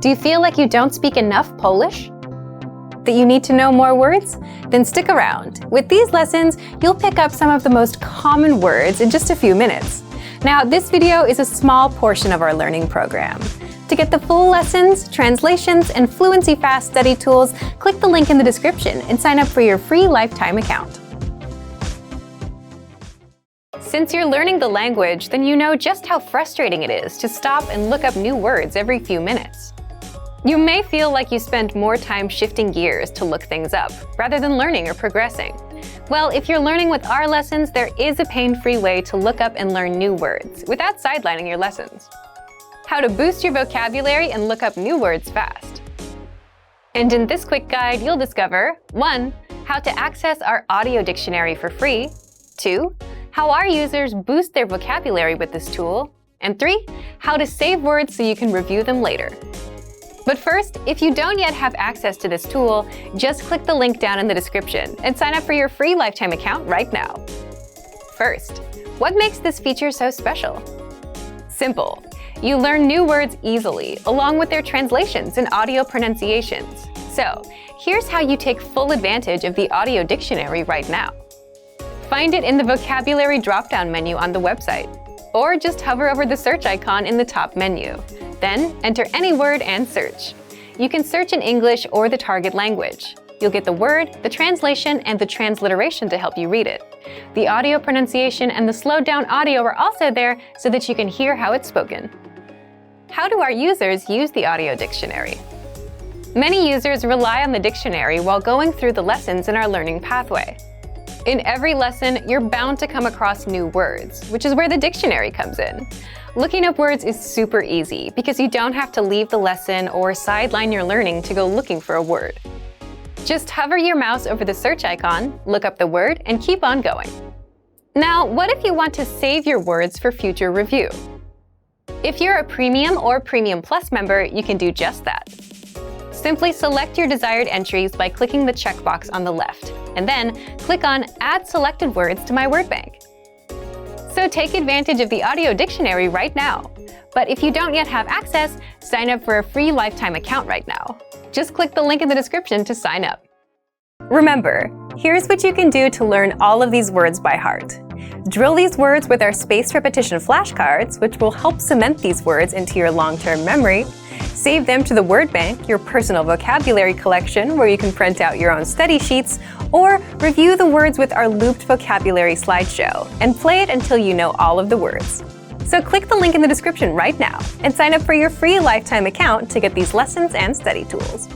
Do you feel like you don't speak enough Polish? That you need to know more words? Then stick around. With these lessons, you'll pick up some of the most common words in just a few minutes. Now, this video is a small portion of our learning program. To get the full lessons, translations, and fluency fast study tools, click the link in the description and sign up for your free lifetime account. Since you're learning the language, then you know just how frustrating it is to stop and look up new words every few minutes. You may feel like you spend more time shifting gears to look things up, rather than learning or progressing. Well, if you're learning with our lessons, there is a pain-free way to look up and learn new words without sidelining your lessons. How to boost your vocabulary and look up new words fast. And in this quick guide, you'll discover 1. How to access our audio dictionary for free. 2. How our users boost their vocabulary with this tool. And 3. How to save words so you can review them later. But first, if you don't yet have access to this tool, just click the link down in the description and sign up for your free lifetime account right now. First, what makes this feature so special? Simple. You learn new words easily, along with their translations and audio pronunciations. So, here's how you take full advantage of the audio dictionary right now. Find it in the vocabulary drop-down menu on the website, or just hover over the search icon in the top menu. Then enter any word and search. You can search in English or the target language. You'll get the word, the translation, and the transliteration to help you read it. The audio pronunciation and the slowed down audio are also there so that you can hear how it's spoken. How do our users use the audio dictionary? Many users rely on the dictionary while going through the lessons in our learning pathway. In every lesson, you're bound to come across new words, which is where the dictionary comes in. Looking up words is super easy because you don't have to leave the lesson or sideline your learning to go looking for a word. Just hover your mouse over the search icon, look up the word, and keep on going. Now, what if you want to save your words for future review? If you're a Premium or Premium Plus member, you can do just that. Simply select your desired entries by clicking the checkbox on the left, and then click on Add Selected Words to My Word Bank. So take advantage of the audio dictionary right now. But if you don't yet have access, sign up for a free lifetime account right now. Just click the link in the description to sign up. Remember, here's what you can do to learn all of these words by heart. Drill these words with our spaced repetition flashcards, which will help cement these words into your long-term memory. Save them to the Word Bank, your personal vocabulary collection, where you can print out your own study sheets, or review the words with our looped vocabulary slideshow, and play it until you know all of the words. So click the link in the description right now and sign up for your free lifetime account to get these lessons and study tools.